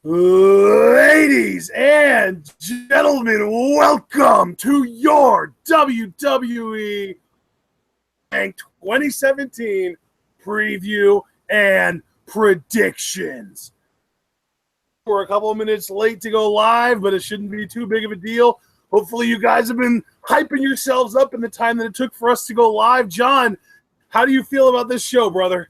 Ladies and gentlemen, welcome to your WWE 2017 preview and predictions. We're a couple of minutes late to go live, but it shouldn't be too big of a deal. Hopefully you guys have been hyping yourselves up in the time that it took for us to go live. John, how do you feel about this show, brother?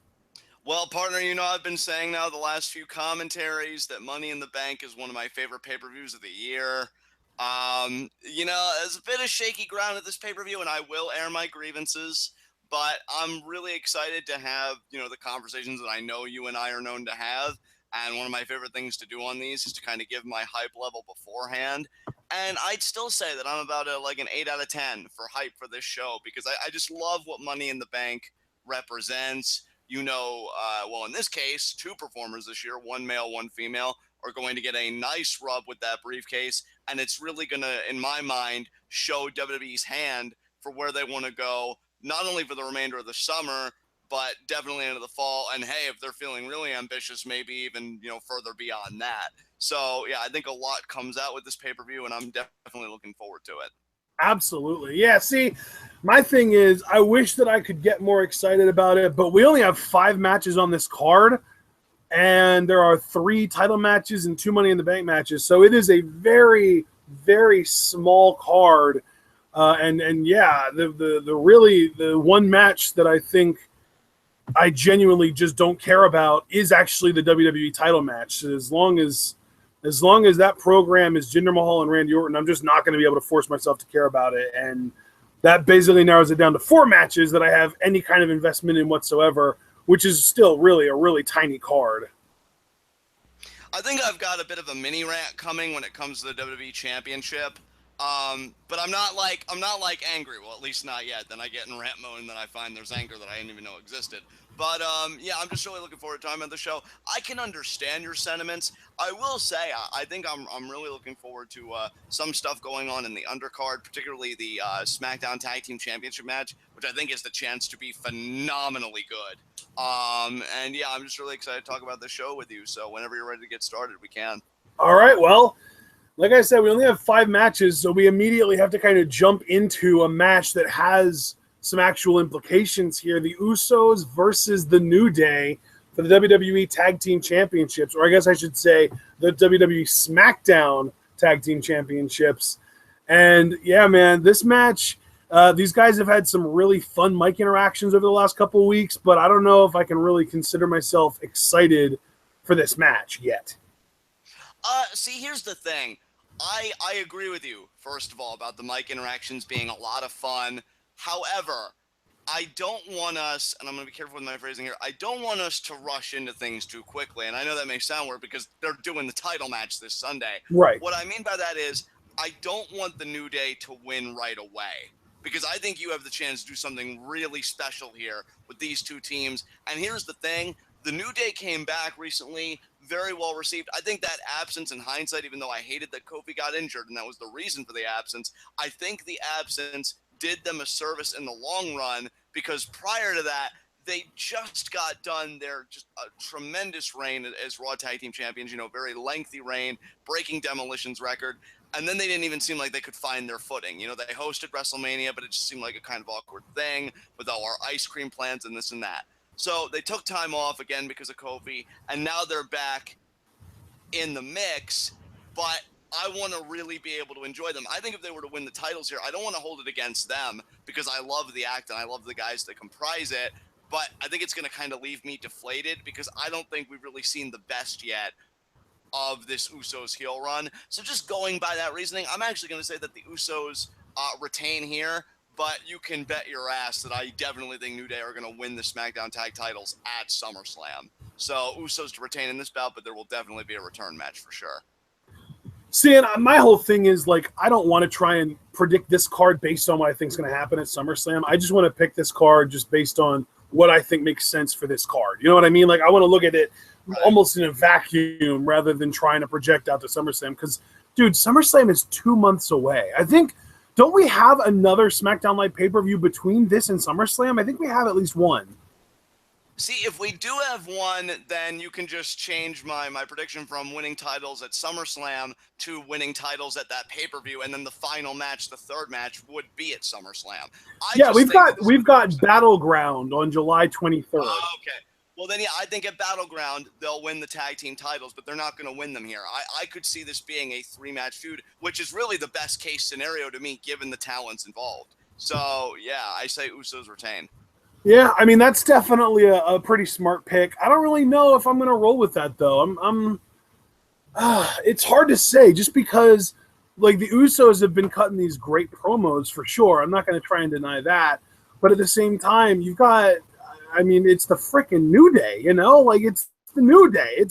Well, partner, you know I've been saying now the last few commentaries that Money in the Bank is one of my favorite pay-per-views of the year. There's a bit of shaky ground at this pay-per-view, and I will air my grievances, but I'm really excited to have, the conversations that I know you and I are known to have, and one of my favorite things to do on these is to kind of give my hype level beforehand, and I'd still say that I'm about an 8 out of 10 for hype for this show, because I just love what Money in the Bank represents. In this case, two performers this year, one male, one female, are going to get a nice rub with that briefcase. And it's really going to, in my mind, show WWE's hand for where they want to go, not only for the remainder of the summer, but definitely into the fall. And hey, if they're feeling really ambitious, maybe even, further beyond that. So, yeah, I think a lot comes out with this pay-per-view, and I'm definitely looking forward to it. Absolutely. Yeah, see, my thing is I wish that I could get more excited about it, but we only have 5 matches on this card, and there are 3 title matches and 2 Money in the Bank matches. So it is a very, very small card. The one match that I think I genuinely just don't care about is actually the WWE title match. As long as that program is Jinder Mahal and Randy Orton, I'm just not going to be able to force myself to care about it. And that basically narrows it down to 4 matches that I have any kind of investment in whatsoever, which is still really a really tiny card. I think I've got a bit of a mini rant coming when it comes to the WWE Championship. But I'm not angry. Well, at least not yet. Then I get in rant mode and then I find there's anger that I didn't even know existed. But I'm just really looking forward to time on the show. I can understand your sentiments. I will say I think I'm really looking forward to some stuff going on in the undercard, particularly the SmackDown Tag Team Championship match, which I think is the chance to be phenomenally good. I'm just really excited to talk about the show with you. So whenever you're ready to get started, we can. All right. Well, like I said, we only have 5 matches, so we immediately have to kind of jump into a match that has some actual implications here. The Usos versus the New Day for the WWE Tag Team Championships, or I guess I should say the WWE SmackDown Tag Team Championships. And yeah, man, this match, these guys have had some really fun mic interactions over the last couple of weeks, but I don't know if I can really consider myself excited for this match yet. See, here's the thing. I agree with you, first of all, about the mic interactions being a lot of fun. However, I don't want us, and I'm going to be careful with my phrasing here, I don't want us to rush into things too quickly. And I know that may sound weird because they're doing the title match this Sunday. Right. What I mean by that is I don't want the New Day to win right away, because I think you have the chance to do something really special here with these two teams. And here's the thing. The New Day came back recently, very well received. I think that absence in hindsight, even though I hated that Kofi got injured and that was the reason for the absence, I think the absence did them a service in the long run, because prior to that, they just got done their just a tremendous reign as Raw Tag Team Champions, very lengthy reign, breaking Demolition's record. And then they didn't even seem like they could find their footing. They hosted WrestleMania, but it just seemed like a kind of awkward thing with all our ice cream plans and this and that. So they took time off again because of Kofi, and now they're back in the mix, but I want to really be able to enjoy them. I think if they were to win the titles here, I don't want to hold it against them because I love the act and I love the guys that comprise it, but I think it's going to kind of leave me deflated because I don't think we've really seen the best yet of this Usos heel run. So just going by that reasoning, I'm actually going to say that the Usos retain here, but you can bet your ass that I definitely think New Day are going to win the SmackDown tag titles at SummerSlam. So Usos to retain in this bout, but there will definitely be a return match for sure. See, and my whole thing is, I don't want to try and predict this card based on what I think is going to happen at SummerSlam. I just want to pick this card just based on what I think makes sense for this card. You know what I mean? I want to look at it almost in a vacuum rather than trying to project out to SummerSlam. Because, dude, SummerSlam is 2 months away. I think, don't we have another SmackDown Live pay-per-view between this and SummerSlam? I think we have at least one. See, if we do have one, then you can just change my prediction from winning titles at SummerSlam to winning titles at that pay-per-view, and then the final match, the third match, would be at SummerSlam. I Yeah, just think that we've got Battleground on July 23rd. Okay. Well, then, yeah, I think at Battleground, they'll win the tag team titles, but they're not going to win them here. I could see this being a 3-match feud, which is really the best case scenario to me, given the talents involved. So, yeah, I say Usos retain. Yeah, I mean, that's definitely a pretty smart pick. I don't really know if I'm going to roll with that, though. It's hard to say just because, like, the Usos have been cutting these great promos for sure. I'm not going to try and deny that. But at the same time, you've got, I mean, it's the freaking New Day, you know? Like, it's the New Day.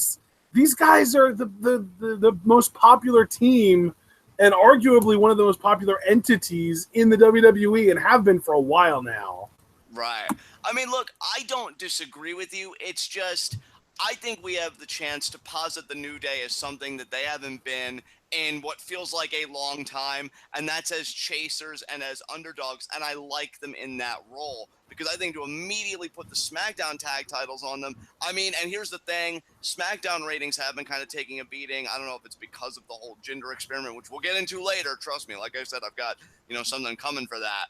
These guys are the most popular team and arguably one of the most popular entities in the WWE and have been for a while now. Right. I mean, look, I don't disagree with you. It's just, I think we have the chance to posit the New Day as something that they haven't been in what feels like a long time, and that's as chasers and as underdogs, and I like them in that role because I think to immediately put the SmackDown tag titles on them, I mean, and here's the thing, SmackDown ratings have been kind of taking a beating. I don't know if it's because of the whole Jinder experiment, which we'll get into later, trust me. Like I said, I've got, something coming for that.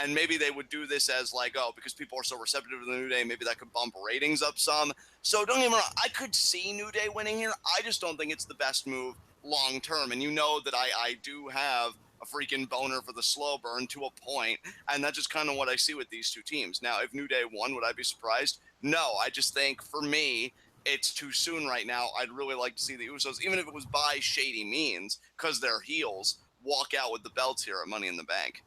And maybe they would do this as like, because people are so receptive to the New Day, maybe that could bump ratings up some. So don't get me wrong, I could see New Day winning here. I just don't think it's the best move long term. And you know that I do have a freaking boner for the slow burn to a point, and that's just kind of what I see with these two teams. Now, if New Day won, would I be surprised? No, I just think for me, it's too soon right now. I'd really like to see the Usos, even if it was by shady means, because they're heels, walk out with the belts here at Money in the Bank.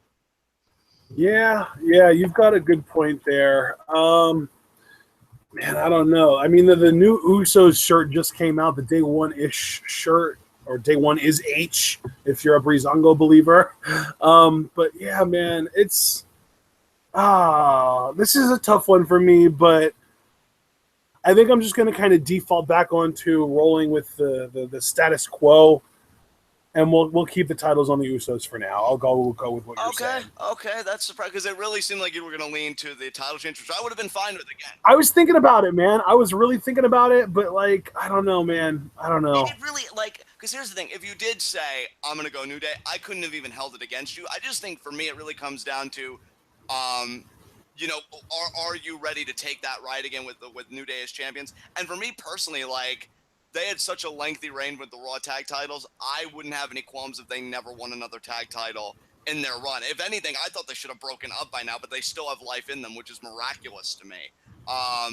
Yeah, you've got a good point there. Man, I don't know. I mean, the new Usos shirt just came out, the Day One-ish shirt, or Day One is H, if you're a Breezango believer. But yeah, man, this is a tough one for me, but I think I'm just going to kind of default back onto rolling with the status quo. And we'll keep the titles on the Usos for now. We'll go with what you're saying. Okay, that's surprising because it really seemed like you were going to lean to the title change, which I would have been fine with again. I was thinking about it, man. I was really thinking about it, but like, I don't know, man. I don't know. It really, because here's the thing: if you did say I'm going to go New Day, I couldn't have even held it against you. I just think for me, it really comes down to, are you ready to take that ride again with New Day as champions? And for me personally, like, they had such a lengthy reign with the Raw tag titles. I wouldn't have any qualms if they never won another tag title in their run. If anything, I thought they should have broken up by now, but they still have life in them, which is miraculous to me.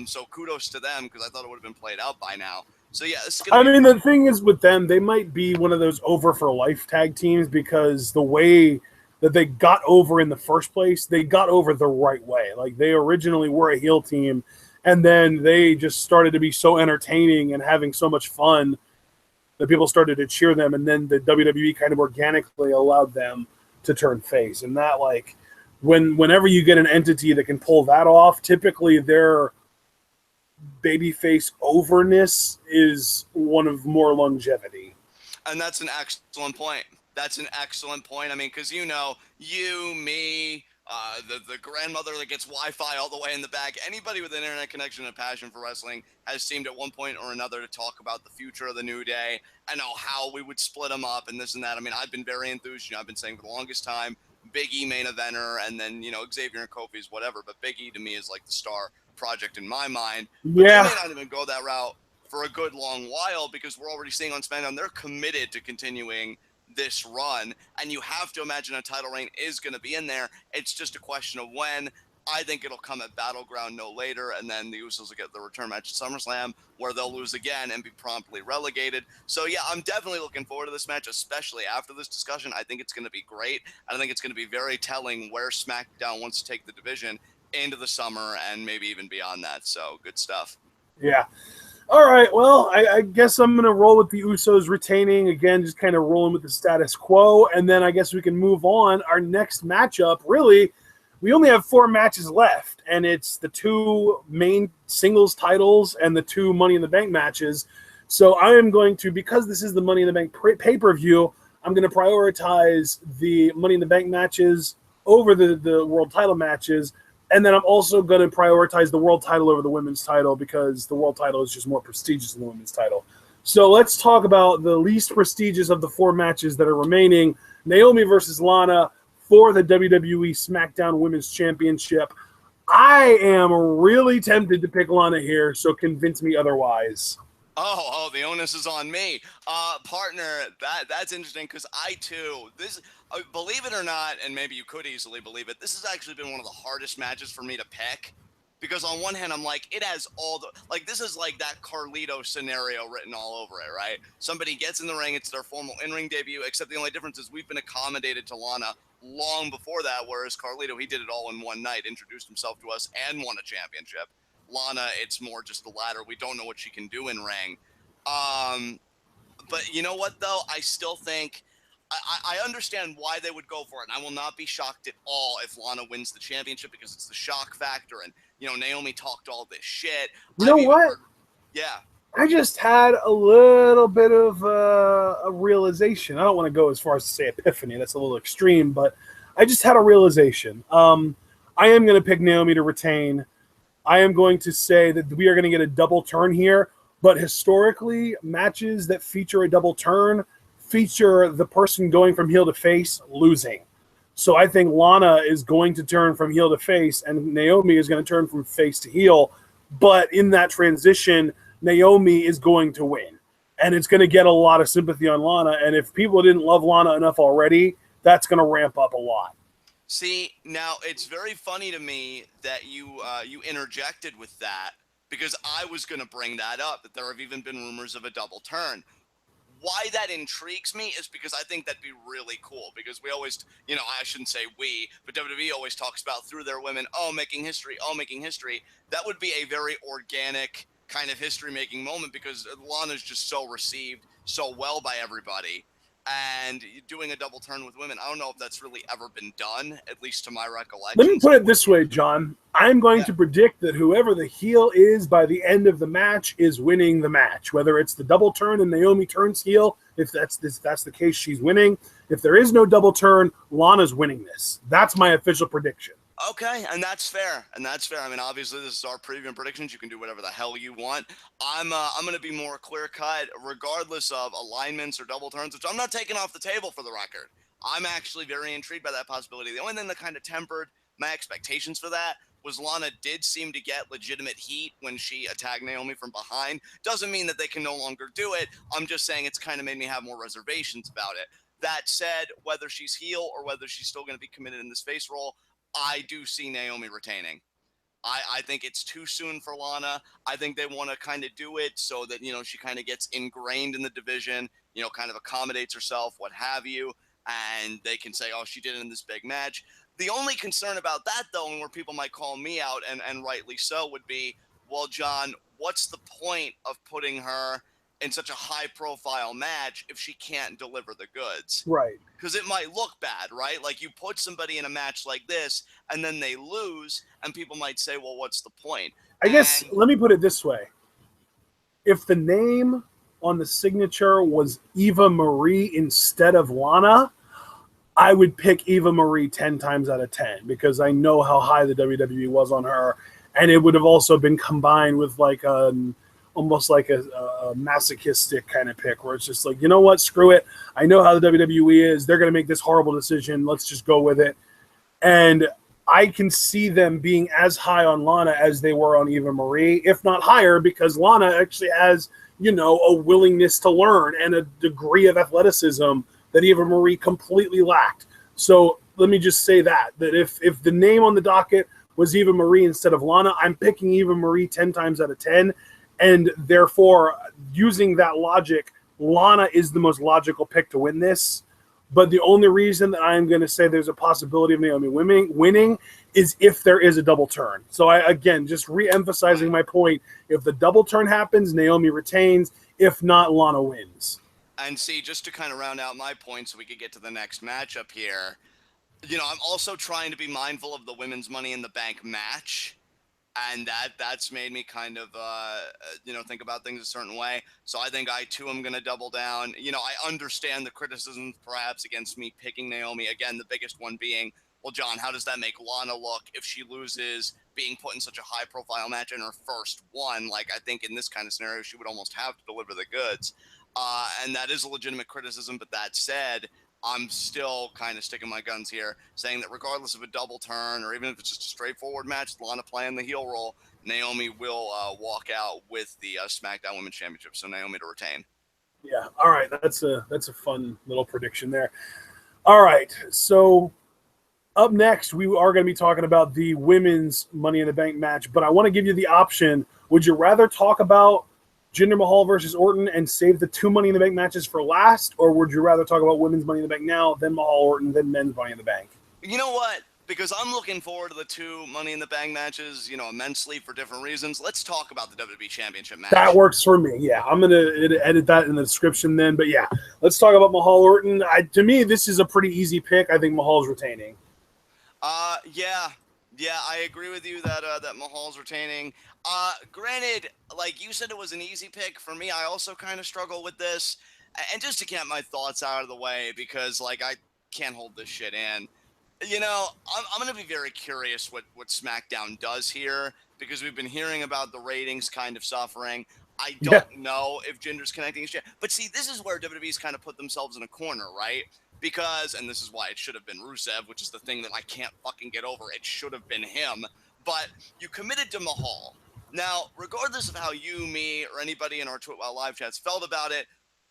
So kudos to them because I thought it would have been played out by now. So yeah, the thing is with them, they might be one of those over for life tag teams because the way that they got over in the first place, they got over the right way. Like they originally were a heel team. And then they just started to be so entertaining and having so much fun that people started to cheer them. And then the WWE kind of organically allowed them to turn face. And that, like, whenever you get an entity that can pull that off, typically their babyface overness is one of more longevity. And that's an excellent point. I mean, because you, me, the grandmother that gets Wi-Fi all the way in the back. Anybody with an internet connection and a passion for wrestling has seemed at one point or another to talk about the future of the New Day and how we would split them up and this and that. I mean, I've been very enthused. I've been saying for the longest time, Big E main eventer, and then, Xavier and Kofi's whatever. But Big E to me is like the star project in my mind. But yeah, they may not even go that route for a good long while because we're already seeing on SmackDown they're committed to continuing this run, and you have to imagine a title reign is going to be in there. It's just a question of when. I think it'll come at Battleground no later, and then the Usos will get the return match at SummerSlam where they'll lose again and be promptly relegated. So yeah, I'm definitely looking forward to this match, especially after this discussion. I think it's going to be great. I think it's going to be very telling where SmackDown wants to take the division into the summer and maybe even beyond that. So good stuff. Yeah. All right, well, I guess I'm going to roll with the Usos retaining. Again, just kind of rolling with the status quo. And then I guess we can move on. Our next matchup, really, we only have 4 matches left. And it's the 2 main singles titles and the 2 Money in the Bank matches. So I am going to, because this is the Money in the Bank pay-per-view, I'm going to prioritize the Money in the Bank matches over the world title matches. And then I'm also going to prioritize the world title over the women's title because the world title is just more prestigious than the women's title. So let's talk about the least prestigious of the 4 matches that are remaining. Naomi versus Lana for the WWE SmackDown Women's Championship. I am really tempted to pick Lana here, so convince me otherwise. Oh, the onus is on me. Partner, that's interesting because I too, believe it or not, and maybe you could easily believe it, this has actually been one of the hardest matches for me to pick. Because on one hand, I'm like, it has all the, like, this is like that Carlito scenario written all over it, right? Somebody gets in the ring, it's their formal in-ring debut, except the only difference is we've been accommodated to Lana long before that, whereas Carlito, he did it all in one night, introduced himself to us, and won a championship. Lana, it's more just the latter. We don't know what she can do in ring. But you know what, though? I still think I understand why they would go for it, and I will not be shocked at all if Lana wins the championship because it's the shock factor, and, you know, Naomi talked all this shit. You know what? Yeah. I just had a little bit of a realization. I don't want to go as far as to say epiphany. That's a little extreme, but I just had a realization. I am going to pick Naomi to retain. I am going to say that we are going to get a double turn here, but historically, matches that feature a double turn feature the person going from heel to face losing. So I think Lana is going to turn from heel to face, and Naomi is going to turn from face to heel. But in that transition, Naomi is going to win. And it's going to get a lot of sympathy on Lana. And if people didn't love Lana enough already, that's going to ramp up a lot. See, now it's very funny to me that you interjected with that, because I was going to bring that up, that there have even been rumors of a double turn. Why that intrigues me is because I think that'd be really cool, because we always, you know, I shouldn't say we, but WWE always talks about through their women, making history. That would be a very organic kind of history-making moment, because Lana's just so received so well by everybody. And doing a double turn with women, I don't know if that's really ever been done, at least to my recollection. Let me put it this way, John. I'm going to predict that whoever the heel is by the end of the match is winning the match. Whether it's the double turn and Naomi turns heel, if that's the case, she's winning. If there is no double turn, Lana's winning this. That's my official prediction. Okay, and that's fair. I mean, obviously, this is our preview and predictions. You can do whatever the hell you want. I'm going to be more clear-cut, regardless of alignments or double turns, which I'm not taking off the table for the record. I'm actually very intrigued by that possibility. The only thing that kind of tempered my expectations for that was Lana did seem to get legitimate heat when she attacked Naomi from behind. Doesn't mean that they can no longer do it. I'm just saying it's kind of made me have more reservations about it. That said, whether she's heel or whether she's still going to be committed in this face role, I do see Naomi retaining. I think it's too soon for Lana. I think they want to kind of do it so that, you know, she kind of gets ingrained in the division, you know, kind of accommodates herself, what have you, and they can say, oh, she did it in this big match. The only concern about that, though, and where people might call me out, and rightly so, would be, well, John, what's the point of putting her in such a high-profile match if she can't deliver the goods? Right. Because it might look bad, right? Like, you put somebody in a match like this, and then they lose, and people might say, well, what's the point? I guess, let me put it this way. If the name on the signature was Eva Marie instead of Lana, I would pick Eva Marie 10 times out of 10, because I know how high the WWE was on her, and it would have also been combined with like almost like a masochistic kind of pick, where it's just like, you know what, screw it. I know how the WWE is. They're going to make this horrible decision. Let's just go with it. And I can see them being as high on Lana as they were on Eva Marie, if not higher, because Lana actually has, you know, a willingness to learn and a degree of athleticism that Eva Marie completely lacked. So let me just say that if the name on the docket was Eva Marie instead of Lana, I'm picking Eva Marie 10 times out of 10. And therefore, using that logic, Lana is the most logical pick to win this. But the only reason that I'm going to say there's a possibility of Naomi winning is if there is a double turn. So again, just re-emphasizing my point. If the double turn happens, Naomi retains. If not, Lana wins. And see, just to kind of round out my point so we could get to the next matchup here, you know, I'm also trying to be mindful of the women's Money in the Bank match. And that's made me kind of, you know, think about things a certain way. So I think I, too, am going to double down. You know, I understand the criticisms perhaps against me picking Naomi. Again, the biggest one being, well, John, how does that make Lana look if she loses being put in such a high-profile match in her first one? Like, I think in this kind of scenario, she would almost have to deliver the goods. And that is a legitimate criticism, but that said, I'm still kind of sticking my guns here, saying that regardless of a double turn or even if it's just a straightforward match, Lana playing the heel role, Naomi will walk out with the SmackDown Women's Championship. So Naomi to retain. Yeah. All right. That's a fun little prediction there. All right. So up next, we are going to be talking about the women's Money in the Bank match, but I want to give you the option. Would you rather talk about Jinder Mahal versus Orton and save the 2 Money in the Bank matches for last, or would you rather talk about women's Money in the Bank now, then Mahal Orton, then men's Money in the Bank? You know what? Because I'm looking forward to the 2 Money in the Bank matches, immensely for different reasons. Let's talk about the WWE Championship match. That works for me. Yeah, I'm going to edit that in the description then. But yeah, let's talk about Mahal Orton. To me, this is a pretty easy pick. I think Mahal's retaining. Yeah, I agree with you that Mahal's retaining. Granted, like you said, it was an easy pick for me. I also kind of struggle with this, and just to get my thoughts out of the way, because I can't hold this shit in. I'm going to be very curious what SmackDown does here, because we've been hearing about the ratings kind of suffering. I don't know if Jinder's connecting shit, but see, this is where WWE's kind of put themselves in a corner, right? Because, and this is why it should have been Rusev, which is the thing that I can't fucking get over. It should have been him. But you committed to Mahal. Now, regardless of how you, me, or anybody in our TWitWoW live chats felt about it,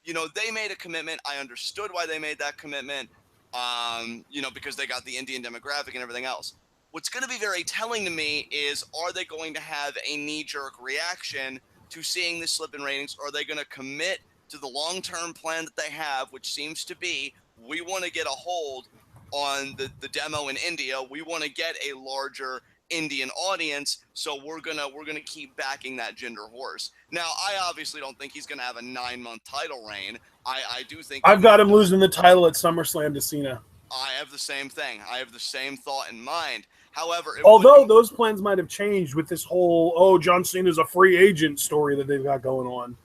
they made a commitment. I understood why they made that commitment, because they got the Indian demographic and everything else. What's going to be very telling to me is, are they going to have a knee-jerk reaction to seeing this slip in ratings, or are they going to commit to the long-term plan that they have, which seems to be, we want to get a hold on the demo in India. We want to get a larger Indian audience, so we're gonna keep backing that Jinder horse. Now, I obviously don't think he's gonna have a 9-month title reign. I do think I've got him losing the title at SummerSlam to Cena. I have the same thing. I have the same thought in mind. However, although those plans might have changed with this whole John Cena's a free agent story that they've got going on.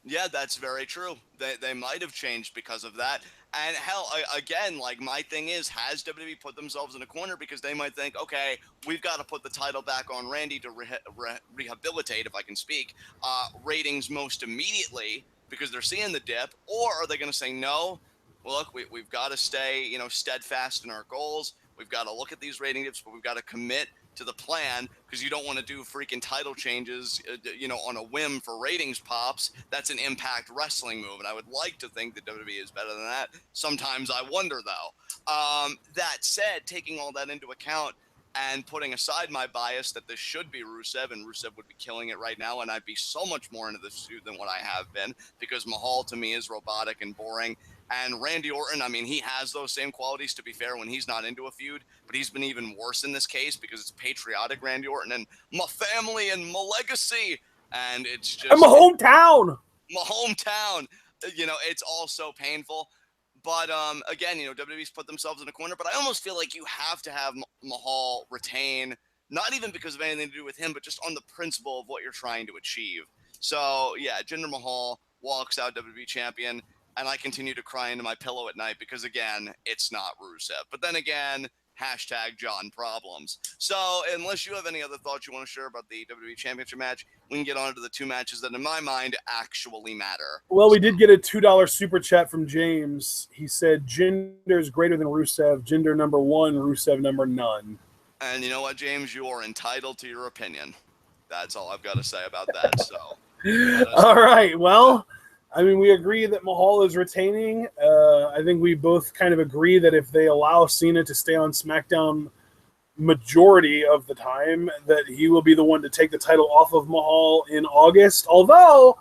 Yeah, that's very true. They might have changed because of that. And hell, again, my thing is, has WWE put themselves in a corner because they might think, okay, we've got to put the title back on Randy to rehabilitate, if I can speak, ratings most immediately because they're seeing the dip? Or are they going to say, no, well, look, we've got to stay, steadfast in our goals. We've got to look at these rating dips, but we've got to commit to the plan, because you don't want to do freaking title changes, on a whim for ratings pops. That's an Impact Wrestling move, and I would like to think that WWE is better than that. Sometimes I wonder, though. That said, taking all that into account and putting aside my bias that this should be Rusev, and Rusev would be killing it right now, and I'd be so much more into this suit than what I have been, because Mahal to me is robotic and boring. And Randy Orton, I mean, he has those same qualities, to be fair, when he's not into a feud, but he's been even worse in this case because it's patriotic Randy Orton and my family and my legacy. And it's just... And my hometown! My hometown. It's all so painful. But, again, WWE's put themselves in a corner, but I almost feel like you have to have Mahal retain, not even because of anything to do with him, but just on the principle of what you're trying to achieve. So, yeah, Jinder Mahal walks out WWE champion. And I continue to cry into my pillow at night because, again, it's not Rusev. But then again, #John Problems. So unless you have any other thoughts you want to share about the WWE Championship match, we can get on to the 2 matches that, in my mind, actually matter. Well, we did get a $2 super chat from James. He said, Jinder is greater than Rusev. Jinder number 1, Rusev number none. And you know what, James? You are entitled to your opinion. That's all I've got to say about that. So, all right, well... I mean, we agree that Mahal is retaining. I think we both kind of agree that if they allow Cena to stay on SmackDown majority of the time, that he will be the one to take the title off of Mahal in August. Although,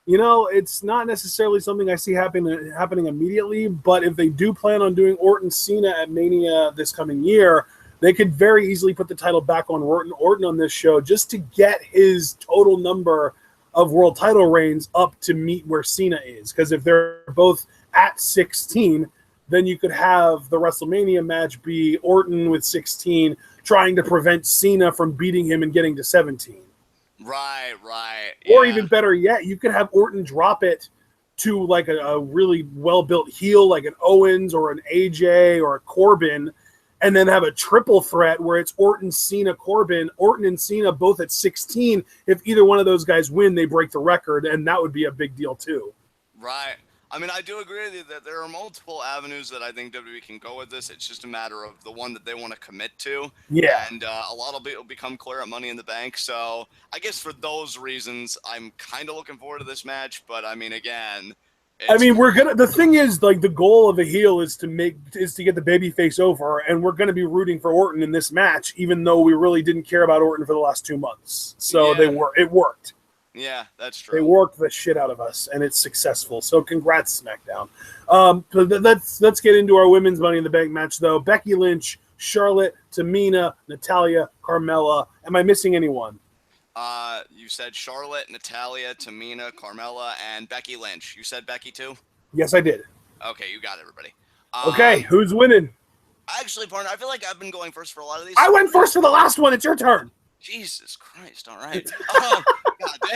it's not necessarily something I see happening immediately. But if they do plan on doing Orton Cena at Mania this coming year, they could very easily put the title back on Orton on this show just to get his total number of world title reigns up to meet where Cena is. Because if they're both at 16, then you could have the WrestleMania match be Orton with 16 trying to prevent Cena from beating him and getting to 17. Right. Or even better yet, you could have Orton drop it to a really well-built heel like an Owens or an AJ or a Corbin, and then have a triple threat where it's Orton, Cena, Corbin, Orton and Cena both at 16. If either one of those guys win, they break the record, and that would be a big deal too. Right. I mean, I do agree with you that there are multiple avenues that I think WWE can go with this. It's just a matter of the one that they want to commit to. Yeah. And a lot of it will become clear at Money in the Bank. So I guess for those reasons, I'm kind of looking forward to this match. But I mean, again, the thing is, like, the goal of a heel is to get the babyface over, and we're going to be rooting for Orton in this match, even though we really didn't care about Orton for the last 2 months. So it worked. Yeah, that's true. They worked the shit out of us, and it's successful. So congrats, SmackDown. Let's get into our women's Money in the Bank match, though. Becky Lynch, Charlotte, Tamina, Natalya, Carmella. Am I missing anyone? You said Charlotte, Natalya, Tamina, Carmella, and Becky Lynch. You said Becky too? Yes, I did. Okay, you got it, everybody. Okay, who's winning? Actually, partner, I feel like I've been going first for a lot of these. I went first for the last one. It's your turn. Jesus Christ! All right. God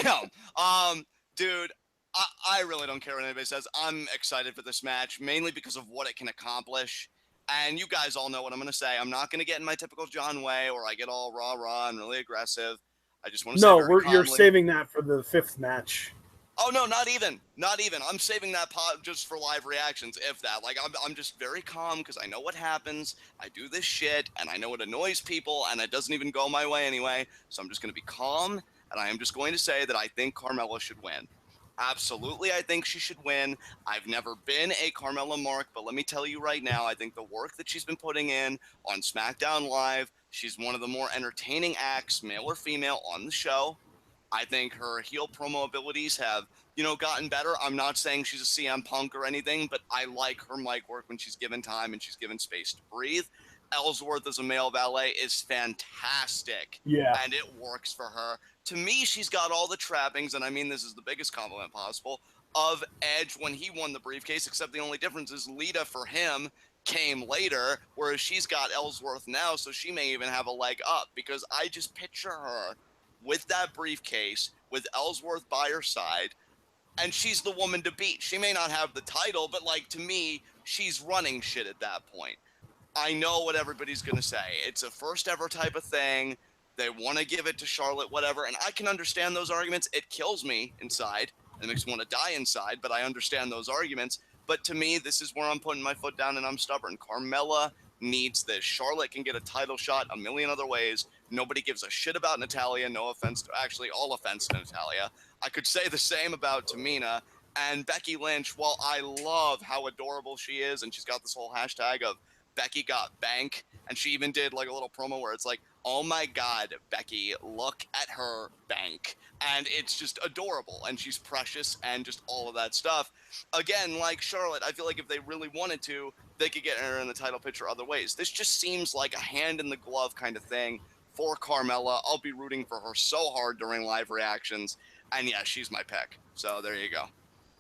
damn. Dude, I really don't care what anybody says. I'm excited for this match, mainly because of what it can accomplish. And you guys all know what I'm going to say. I'm not going to get in my typical John way, or I get all rah-rah and really aggressive. I just want to say very calmly, you're saving that for the 5th match. Oh, no, not even. I'm saving that just for live reactions, if that. Like, I'm just very calm because I know what happens. I do this shit, and I know it annoys people, and it doesn't even go my way anyway. So I'm just going to be calm, and I am just going to say that I think Carmella should win. Absolutely, I think she should win. I've never been a Carmella mark, but let me tell you right now, I think the work that she's been putting in on SmackDown Live, she's one of the more entertaining acts, male or female, on the show. I think her heel promo abilities have, gotten better. I'm not saying she's a CM Punk or anything, but I like her mic work when she's given time and she's given space to breathe. Ellsworth as a male valet is fantastic. Yeah. And it works for her. To me, she's got all the trappings, and I mean this is the biggest compliment possible, of Edge when he won the briefcase, except the only difference is Lita for him came later, whereas she's got Ellsworth now, so she may even have a leg up, because I just picture her with that briefcase, with Ellsworth by her side, and she's the woman to beat. She may not have the title, but, to me, she's running shit at that point. I know what everybody's going to say. It's a first ever type of thing. They want to give it to Charlotte, whatever, and I can understand those arguments. It kills me inside. It makes me want to die inside, but I understand those arguments. But to me, this is where I'm putting my foot down, and I'm stubborn. Carmella needs this. Charlotte can get a title shot a million other ways. Nobody gives a shit about Natalya. No offense all offense to Natalya. I could say the same about Tamina. And Becky Lynch, while I love how adorable she is, and she's got this whole hashtag of Becky got bank, and she even did a little promo where it's like, oh my God, Becky, look at her bank. And it's just adorable, and she's precious, and just all of that stuff. Again, like Charlotte, I feel like if they really wanted to, they could get her in the title picture other ways. This just seems like a hand-in-the-glove kind of thing for Carmella. I'll be rooting for her so hard during live reactions, and yeah, she's my pick. So there you go.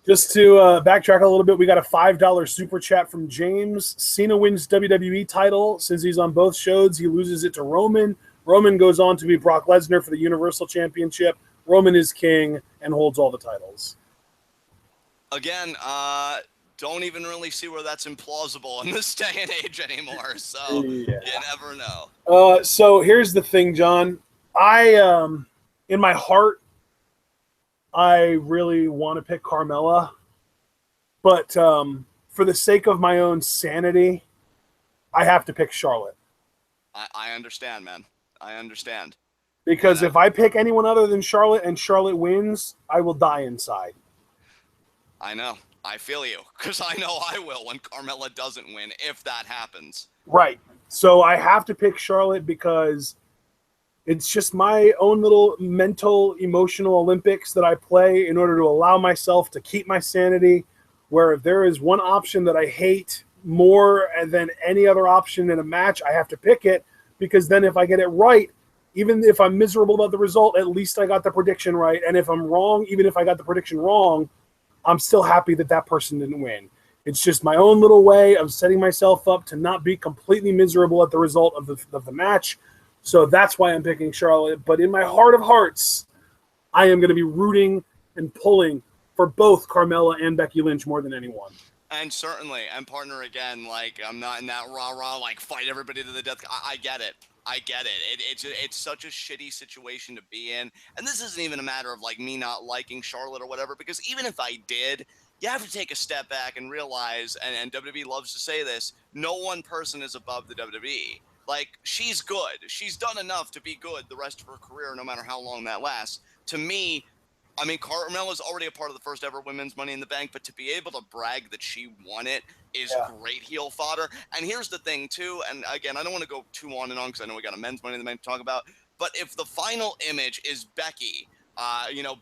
Just to backtrack a little bit, we got a $5 super chat from James. Cena wins WWE title. Since he's on both shows, he loses it to Roman. Roman goes on to be Brock Lesnar for the Universal Championship. Roman is king and holds all the titles. Again, don't even really see where that's implausible in this day and age anymore. So You never know. So here's the thing, John. In my heart, I really want to pick Carmella, but for the sake of my own sanity, I have to pick Charlotte. I understand, man. I understand. Because if I pick anyone other than Charlotte and Charlotte wins, I will die inside. I know. I feel you, because I know I will when Carmella doesn't win, if that happens. Right. So I have to pick Charlotte because it's just my own little mental, emotional Olympics that I play in order to allow myself to keep my sanity, where if there is one option that I hate more than any other option in a match, I have to pick it, because then if I get it right, even if I'm miserable about the result, at least I got the prediction right. And if I'm wrong, even if I got the prediction wrong, I'm still happy that that person didn't win. It's just my own little way of setting myself up to not be completely miserable at the result of the match. So that's why I'm picking Charlotte. But in my heart of hearts, I am going to be rooting and pulling for both Carmella and Becky Lynch more than anyone. And certainly, and partner again, like I'm not in that rah-rah, like fight everybody to the death. I get it. I get it. It's such a shitty situation to be in. And this isn't even a matter of like me not liking Charlotte or whatever, because even if I did, you have to take a step back and realize, and WWE loves to say this, no one person is above the WWE. Like, she's good. She's done enough to be good the rest of her career, no matter how long that lasts. To me, I mean, Carmella's already a part of the first ever women's Money in the Bank, but to be able to brag that she won it is great heel fodder. And here's the thing, too, and again, I don't want to go too on and on because I know we got a men's Money in the Bank to talk about, but if the final image is Becky,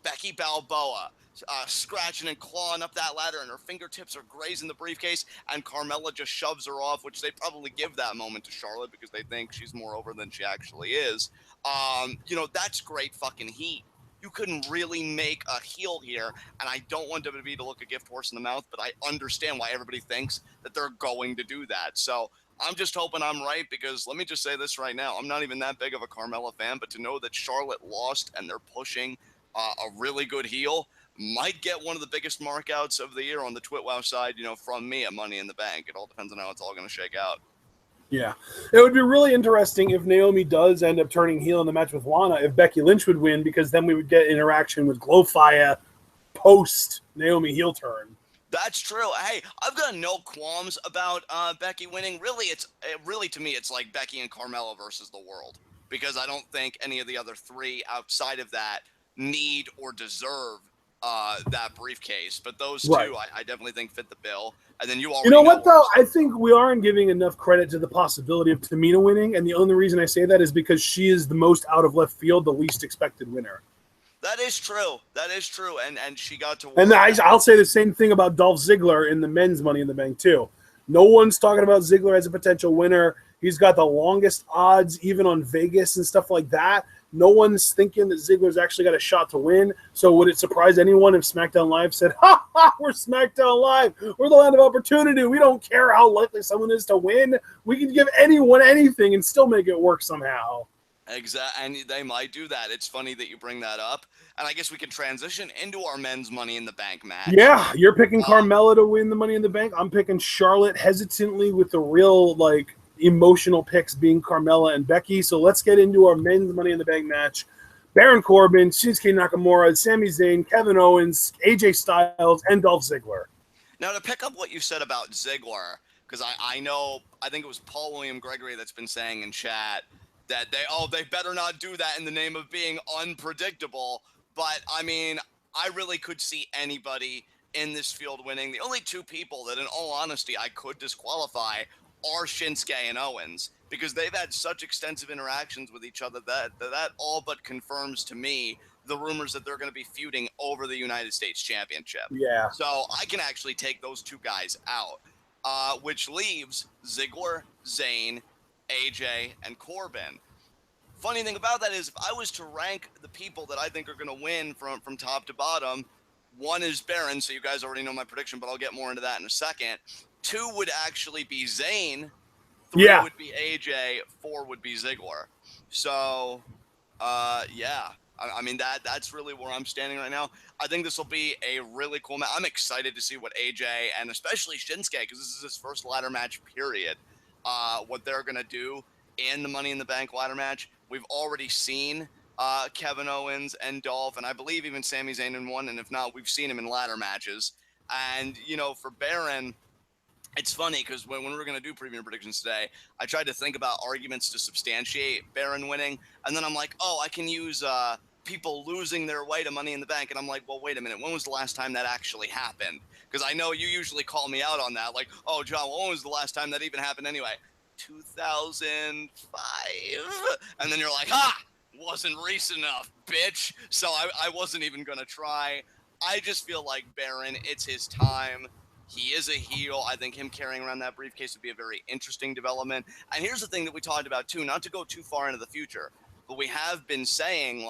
Becky Balboa, scratching and clawing up that ladder and her fingertips are grazing the briefcase, and Carmella just shoves her off, which they probably give that moment to Charlotte because they think she's more over than she actually is. That's great fucking heat. You couldn't really make a heel here, and I don't want WWE to look a gift horse in the mouth, but I understand why everybody thinks that they're going to do that. So I'm just hoping I'm right, because let me just say this right now. I'm not even that big of a Carmella fan, but to know that Charlotte lost and they're pushing a really good heel might get one of the biggest markouts of the year on the TWitWoW side, from me at Money in the Bank. It all depends on how it's all going to shake out. Yeah. It would be really interesting if Naomi does end up turning heel in the match with Lana, if Becky Lynch would win, because then we would get interaction with Glowfire post Naomi heel turn. That's true. Hey, I've got no qualms about Becky winning. Really, to me, it's like Becky and Carmella versus the world, because I don't think any of the other three outside of that need or deserve that briefcase. But those two, I definitely think fit the bill. And then you know what, though? I think we aren't giving enough credit to the possibility of Tamina winning, and the only reason I say that is because she is the most out of left field, the least expected winner. That is true. That is true. And she got to win. And I'll say the same thing about Dolph Ziggler in the men's Money in the Bank, too. No one's talking about Ziggler as a potential winner. He's got the longest odds, even on Vegas and stuff like that. No one's thinking that Ziggler's actually got a shot to win. So would it surprise anyone if SmackDown Live said, we're SmackDown Live. We're the land of opportunity. We don't care how likely someone is to win. We can give anyone anything and still make it work somehow. Exactly, and they might do that. It's funny that you bring that up, and I guess we can transition into our men's Money in the Bank match. Yeah, you're picking Carmella to win the Money in the Bank. I'm picking Charlotte hesitantly, with the real emotional picks being Carmella and Becky. So let's get into our men's Money in the Bank match. Baron Corbin, Shinsuke Nakamura, Sami Zayn, Kevin Owens, AJ Styles, and Dolph Ziggler. Now, to pick up what you said about Ziggler, because I think it was Paul William Gregory that's been saying in chat that they better not do that in the name of being unpredictable. But, I mean, I really could see anybody in this field winning. The only two people that, in all honesty, I could disqualify are Shinsuke and Owens, because they've had such extensive interactions with each other that all but confirms to me the rumors that they're going to be feuding over the United States Championship. Yeah. So I can actually take those two guys out, which leaves Ziggler, Zayn, AJ, and Corbin. Funny thing about that is, if I was to rank the people that I think are going to win from top to bottom, one is Baron, so you guys already know my prediction, but I'll get more into that in a second. 2 would actually be Zayn. 3 would be AJ. 4 would be Ziggler. So, yeah. I mean, that's really where I'm standing right now. I think this will be a really cool match. I'm excited to see what AJ and especially Shinsuke, because this is his first ladder match, period, what they're going to do in the Money in the Bank ladder match. We've already seen Kevin Owens and Dolph, and I believe even Sami Zayn in one, and if not, we've seen him in ladder matches. And, for Baron, it's funny because when we were going to do preview predictions today, I tried to think about arguments to substantiate Baron winning, and then I'm like, I can use people losing their way to Money in the Bank, and I'm like, well, wait a minute, when was the last time that actually happened? Because I know you usually call me out on that, like, oh, John, when was the last time that even happened anyway? 2005. And then you're like, wasn't recent enough, bitch. So I wasn't even going to try. I just feel like Baron, it's his time. He is a heel. I think him carrying around that briefcase would be a very interesting development. And here's the thing that we talked about, too, not to go too far into the future, but we have been saying,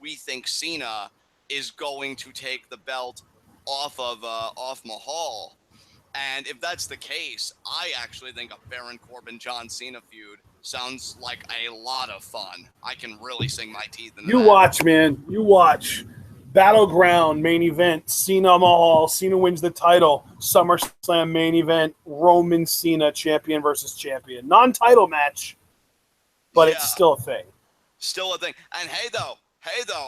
we think Cena is going to take the belt off Mahal. And if that's the case, I actually think a Baron Corbin-John Cena feud sounds like a lot of fun. I can really sing my teeth in the You watch, man. You watch. Battleground main event, Cena Mahal. Cena wins the title. SummerSlam main event, Roman Cena champion versus champion. Non-title match, but it's still a thing. Still a thing. And hey though,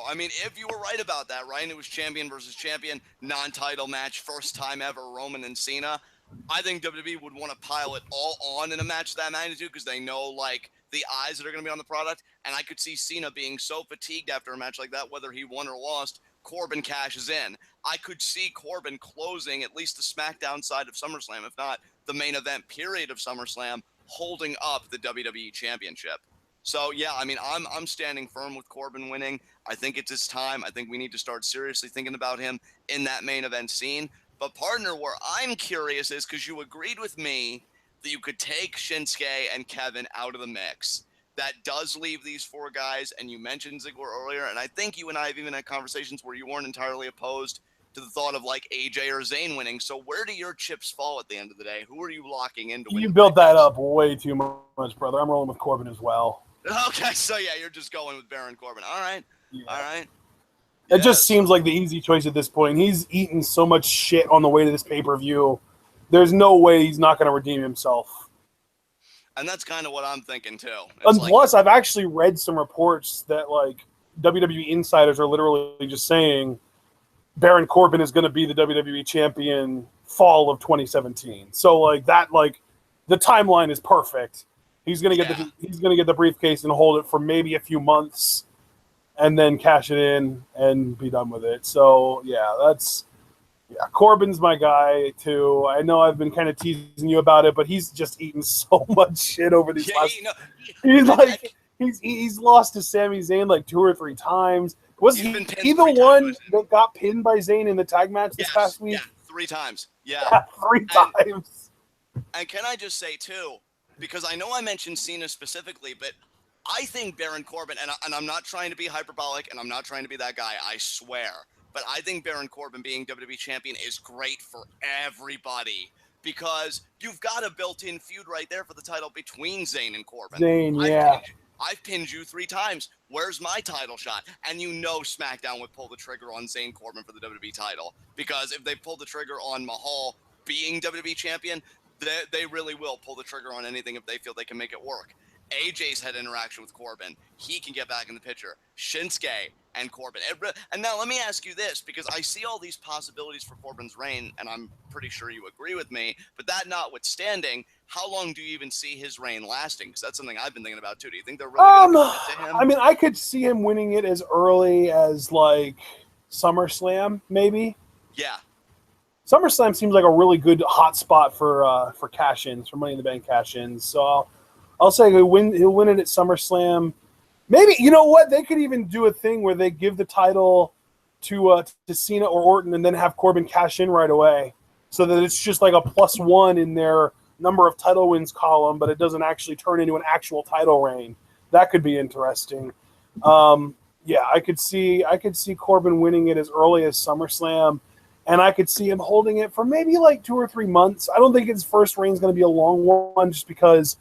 I mean, if you were right about that, right? And it was champion versus champion, non-title match, first time ever, Roman and Cena. I think WWE would want to pile it all on in a match of that magnitude because they know, like, the eyes that are going to be on the product. And I could see Cena being so fatigued after a match like that, whether he won or lost, Corbin cashes in. I could see Corbin closing at least the SmackDown side of SummerSlam, if not the main event period of SummerSlam, holding up the WWE Championship. So, yeah, I mean, I'm standing firm with Corbin winning. I think it's his time. I think we need to start seriously thinking about him in that main event scene. But, partner, where I'm curious is because you agreed with me that you could take Shinsuke and Kevin out of the mix. That does leave these four guys, and you mentioned Ziggler earlier, and I think you and I have even had conversations where you weren't entirely opposed to the thought of, like, AJ or Zayn winning. So where do your chips fall at the end of the day? Who are you locking into? You built that up way too much, brother. I'm rolling with Corbin as well. Okay, so yeah, you're just going with Baron Corbin. All right. Yeah. All right. It just seems like the easy choice at this point. He's eaten so much shit on the way to this pay-per-view. There's no way he's not going to redeem himself. And that's kind of what I'm thinking, too. And plus, I've actually read some reports that, like, WWE insiders are literally just saying Baron Corbin is going to be the WWE champion fall of 2017. So, like, that, like, the timeline is perfect. He's going to get the briefcase and hold it for maybe a few months and then cash it in and be done with it. So, Corbin's my guy, too. I know I've been kind of teasing you about it, but he's just eaten so much shit over these he's lost to Sami Zayn like 2 or 3 times. Was he the one that got pinned by Zayn in the tag match this past week? Yeah, 3 times. Yeah 3 times. And can I just say, too, because I know I mentioned Cena specifically, but I think Baron Corbin, and I'm not trying to be hyperbolic, and I'm not trying to be that guy, I swear, but I think Baron Corbin being WWE champion is great for everybody because you've got a built-in feud right there for the title between Zayn and Corbin. I've pinned you 3 times. Where's my title shot? And you know SmackDown would pull the trigger on Zayn Corbin for the WWE title because if they pull the trigger on Mahal being WWE champion, they really will pull the trigger on anything if they feel they can make it work. AJ's had interaction with Corbin. He can get back in the picture. Shinsuke and Corbin. And now let me ask you this, because I see all these possibilities for Corbin's reign, and I'm pretty sure you agree with me, but that notwithstanding, how long do you even see his reign lasting? Because that's something I've been thinking about, too. Do you think they're really going to commit to him? I mean, I could see him winning it as early as, like, SummerSlam, maybe. Yeah. SummerSlam seems like a really good hot spot for cash-ins, for Money in the Bank cash-ins. So I'll say he'll win it at SummerSlam. Maybe, you know what? They could even do a thing where they give the title to Cena or Orton and then have Corbin cash in right away so that it's just like a +1 in their number of title wins column, but it doesn't actually turn into an actual title reign. That could be interesting. I could see Corbin winning it as early as SummerSlam, and I could see him holding it for maybe like 2 or 3 months. I don't think his first reign is going to be a long one just because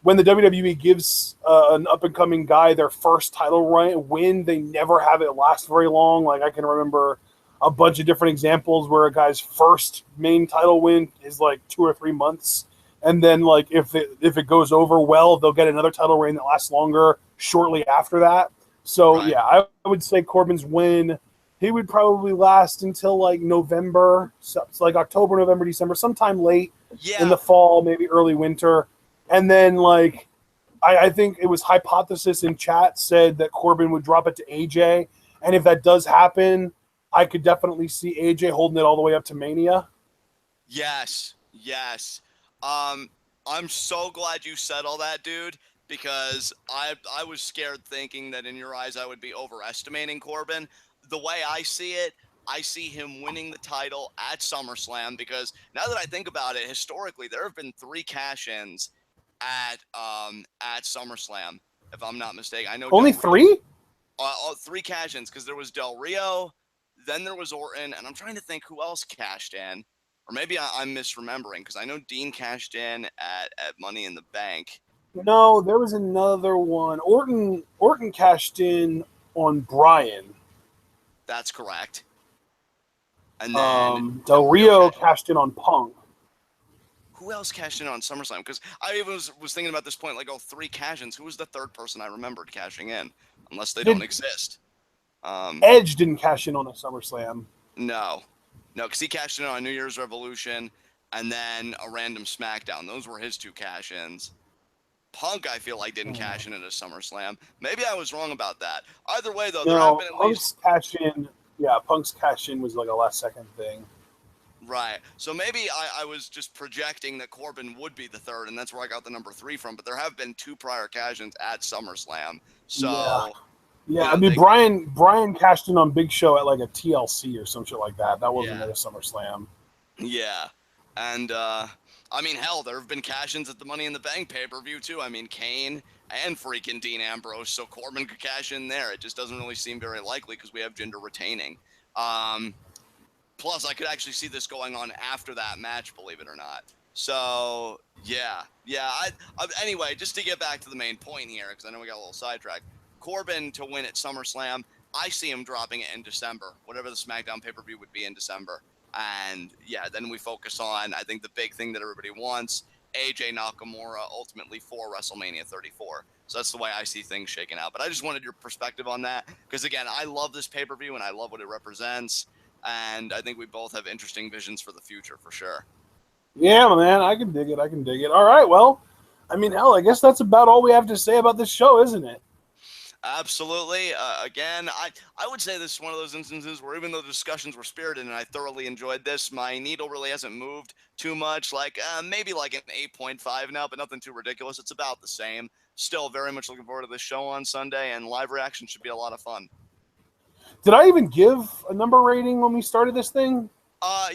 when the WWE gives an up-and-coming guy their first title win, they never have it last very long. Like, I can remember a bunch of different examples where a guy's first main title win is like 2 or 3 months. And then, like, if it goes over well, they'll get another title reign that lasts longer shortly after that. So, right. Yeah, I would say Corbin's win, he would probably last until, like, November. So it's like October, November, December, sometime late in the fall, maybe early winter. And then, like, I think it was Hypothesis in chat said that Corbin would drop it to AJ. And if that does happen, I could definitely see AJ holding it all the way up to Mania. Yes. I'm so glad you said all that, dude, because I was scared thinking that in your eyes I would be overestimating Corbin. The way I see it, I see him winning the title at SummerSlam because now that I think about it, historically, there have been 3 cash-ins at SummerSlam, if I'm not mistaken. I know only 3? 3 cash-ins because there was Del Rio, then there was Orton, and I'm trying to think who else cashed in. Or maybe I'm misremembering because I know Dean cashed in at Money in the Bank. No, there was another one. Orton cashed in on Bryan. That's correct. And then Del Rio cashed in on Punk. Who else cashed in on SummerSlam? Because I even was thinking about this point, like, 3 cash-ins. Who was the third person I remembered cashing in? Unless they don't exist. Edge didn't cash in on a SummerSlam. No, because he cashed in on New Year's Revolution and then a random SmackDown. Those were his 2 cash-ins. Punk, I feel like, didn't cash in at a SummerSlam. Maybe I was wrong about that. Either way, though, there have been at least... Punk's cash-in was like a last-second thing. Right. So maybe I was just projecting that Corbin would be the third, and that's where I got the number 3 from. But there have been 2 prior cash-ins at SummerSlam. So... Yeah, I mean, Brian cashed in on Big Show at like a TLC or some shit like that. That wasn't at a SummerSlam. Yeah. And, I mean, hell, there have been cash-ins at the Money in the Bank pay-per-view, too. I mean, Kane and freaking Dean Ambrose, so Corbin could cash in there. It just doesn't really seem very likely because we have Jinder retaining. Plus, I could actually see this going on after that match, believe it or not. So, yeah. Anyway, just to get back to the main point here, because I know we got a little sidetracked. Corbin to win at SummerSlam, I see him dropping it in December, whatever the SmackDown pay-per-view would be in December. And, yeah, then we focus on, I think, the big thing that everybody wants, AJ Nakamura ultimately for WrestleMania 34. So that's the way I see things shaking out. But I just wanted your perspective on that because, again, I love this pay-per-view and I love what it represents. And I think we both have interesting visions for the future for sure. Yeah, man, I can dig it. All right, well, I mean, hell, I guess that's about all we have to say about this show, isn't it? Absolutely. Again, I would say this is one of those instances where even though the discussions were spirited and I thoroughly enjoyed this, my needle really hasn't moved too much. Like maybe like an 8.5 now, but nothing too ridiculous. It's about the same. Still very much looking forward to this show on Sunday, and live reaction should be a lot of fun. Did I even give a number rating when we started this thing?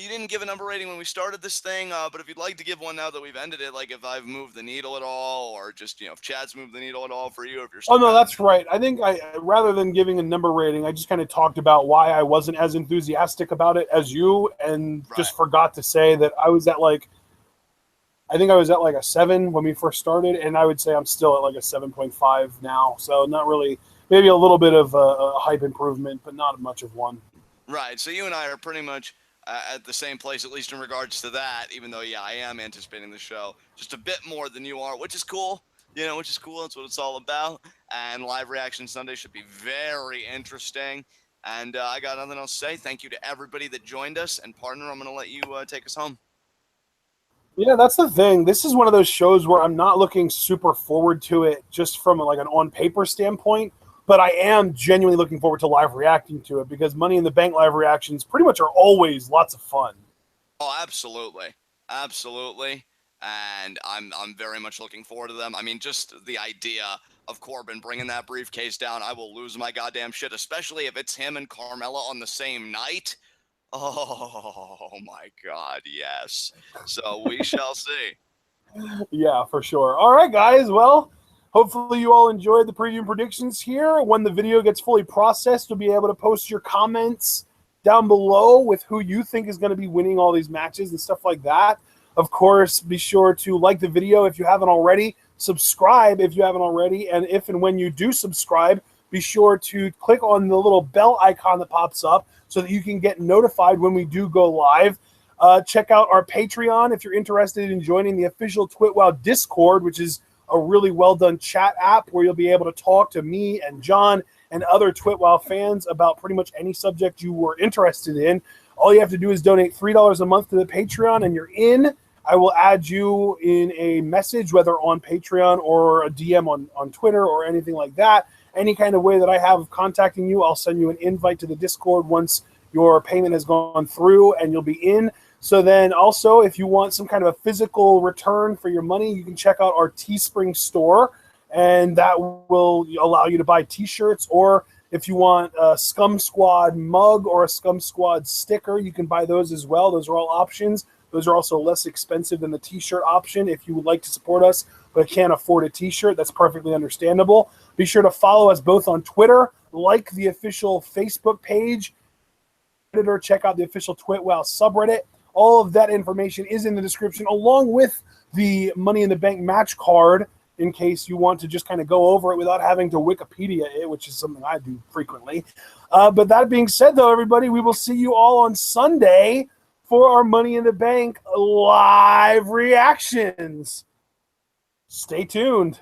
You didn't give a number rating when we started this thing, but if you'd like to give one now that we've ended it, like if I've moved the needle at all, or just, if Chad's moved the needle at all for you, if you're... Oh, no, that's right. I think rather than giving a number rating, I just kind of talked about why I wasn't as enthusiastic about it as you, and just forgot to say that I was at like a 7 when we first started, and I would say I'm still at like a 7.5 now. So not really, maybe a little bit of a hype improvement, but not much of one. Right. So you and I are pretty much at the same place, at least in regards to that, even though, I am anticipating the show just a bit more than you are, which is cool. Which is cool. That's what it's all about. And live reaction Sunday should be very interesting. And I got nothing else to say. Thank you to everybody that joined us. And partner, I'm going to let you take us home. Yeah, that's the thing. This is one of those shows where I'm not looking super forward to it just from like an on-paper standpoint, but I am genuinely looking forward to live reacting to it because Money in the Bank live reactions pretty much are always lots of fun. Oh, absolutely. Absolutely. And I'm very much looking forward to them. I mean, just the idea of Corbin bringing that briefcase down, I will lose my goddamn shit, especially if it's him and Carmella on the same night. Oh, my God, yes. So we shall see. Yeah, for sure. All right, guys. Well, hopefully you all enjoyed the preview and predictions here. When the video gets fully processed, you'll be able to post your comments down below with who you think is going to be winning all these matches and stuff like that. Of course, be sure to like the video if you haven't already, subscribe if you haven't already, and if and when you do subscribe, be sure to click on the little bell icon that pops up so that you can get notified when we do go live. Check out our Patreon if you're interested in joining the official TWitWoW Discord, which is a really well-done chat app where you'll be able to talk to me and John and other TWitWoW fans about pretty much any subject you were interested in. All you have to do is donate $3 a month to the Patreon, and you're in. I will add you in a message, whether on Patreon or a DM on Twitter or anything like that. Any kind of way that I have of contacting you, I'll send you an invite to the Discord once your payment has gone through, and you'll be in. So then also, if you want some kind of a physical return for your money, you can check out our Teespring store, and that will allow you to buy T-shirts, or if you want a Scum Squad mug or a Scum Squad sticker, you can buy those as well. Those are all options. Those are also less expensive than the T-shirt option. If you would like to support us but can't afford a T-shirt, that's perfectly understandable. Be sure to follow us both on Twitter, like the official Facebook page, or check out the official TWitWoW subreddit. All of that information is in the description, along with the Money in the Bank match card in case you want to just kind of go over it without having to Wikipedia it, which is something I do frequently. But that being said, though, everybody, we will see you all on Sunday for our Money in the Bank live reactions. Stay tuned.